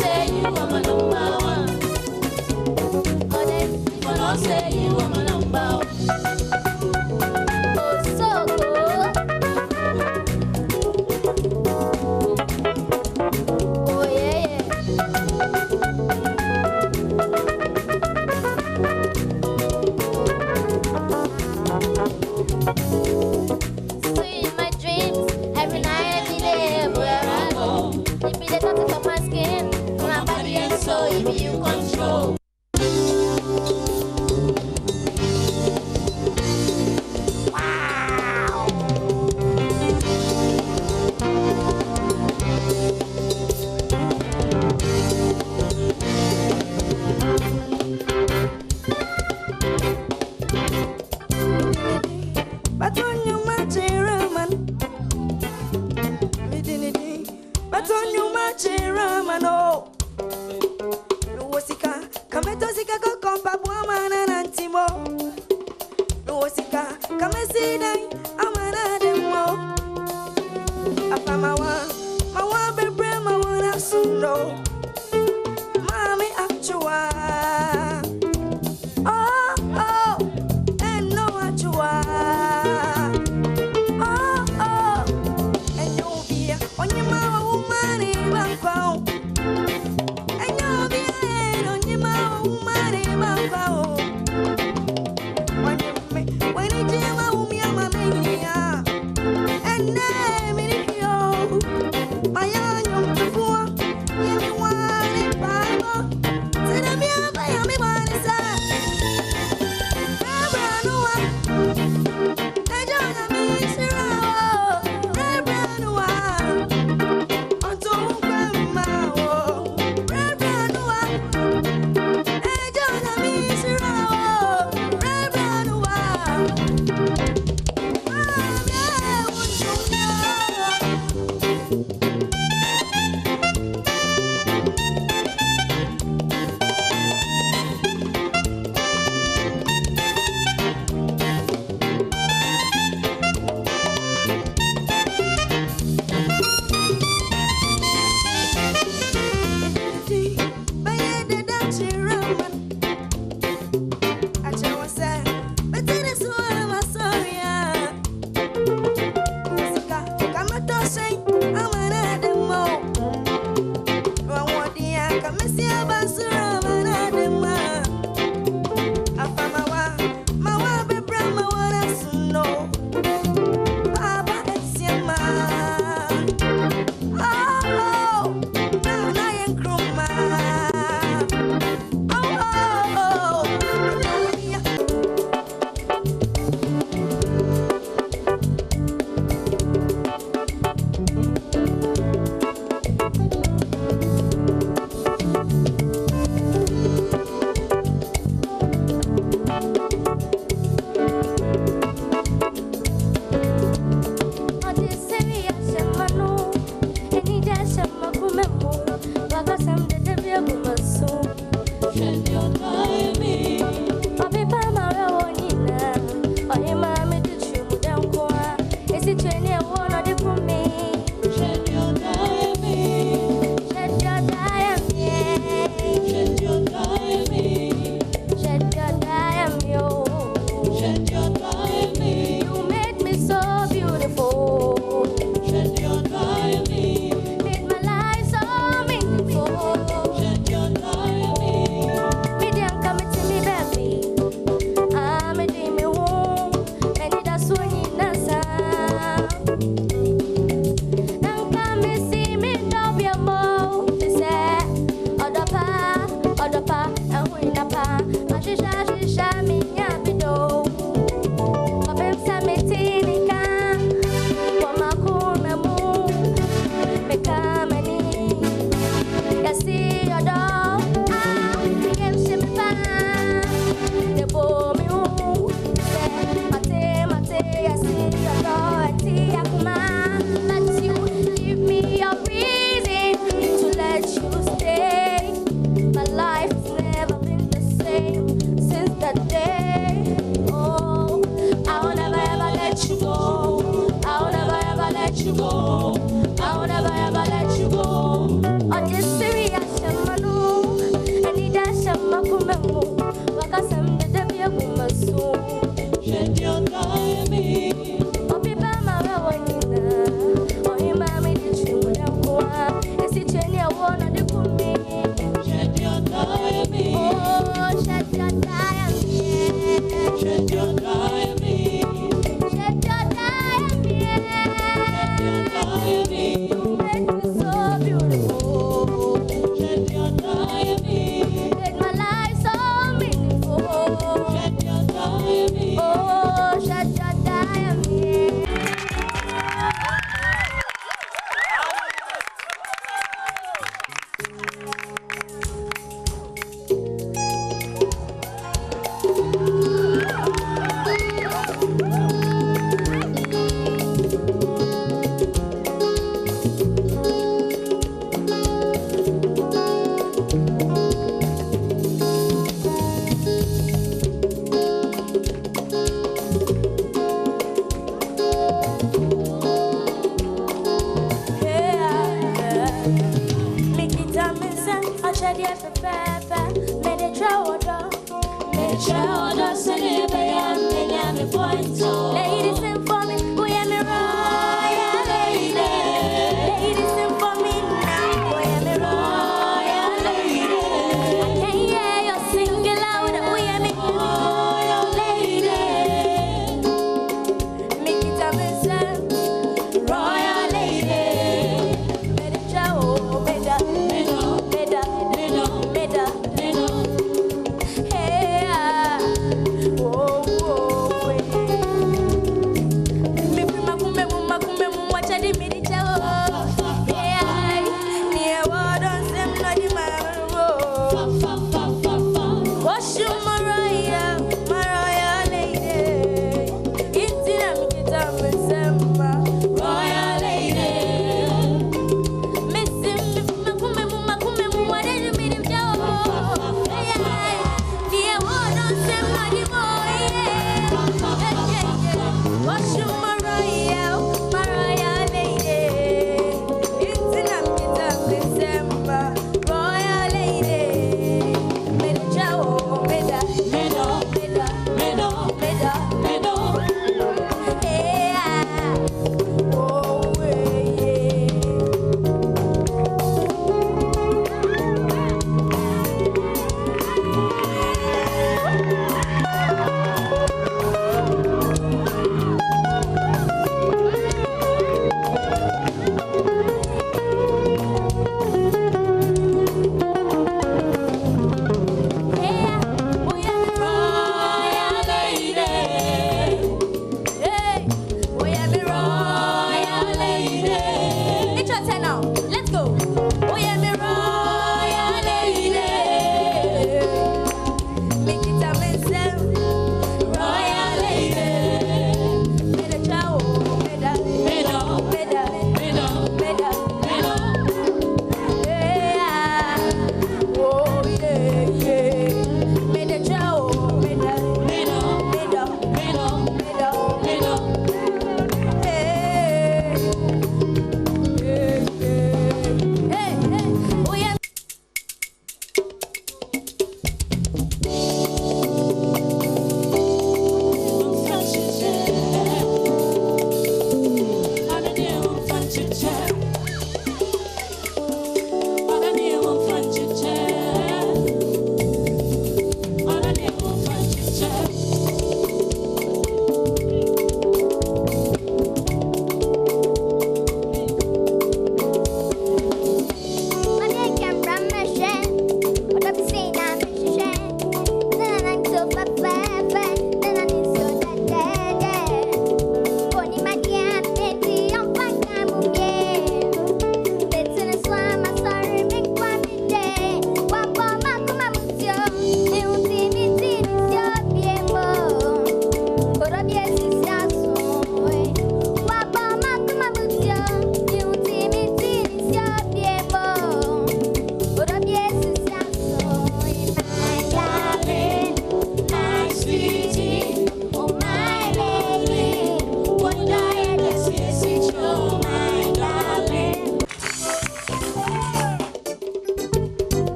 say you are my number one. Oh, then if I don't say you are my number one. Oh, so good. Oh, yeah, yeah. Sweet in my dreams, every night, every day, everywhere I go. You be the touch of my skin, my body and soul, you be you control. Wow. But on your man, but on your man, oh, no wasika, come to Sika, come Badwam Ahosepe. No wasika, come see them, I'm an Adom. My one, be brave, my one, I soon know. Mommy, actual. Oh, and no actual. And you'll be on your mouth, woman, in my phone. And you'll be on your mouth, woman, in my phone. When you do my woman, I'm a mania. And name it, yo. My young before, you want it, Bible. Say, I'm here, but I'm one is that. said yes, papa, made a travel. Ladies sing for me, we am a royal lady. Ladies sing for me now, we am a royal lady. I can hear you singing loud, we am a royal lady. Make it up and say, royal lady. Better, oh, better, better, better, better. Hey, oh, oh, me free makumbe watch the midi chao. Hey, near what on them no di maro. Wash your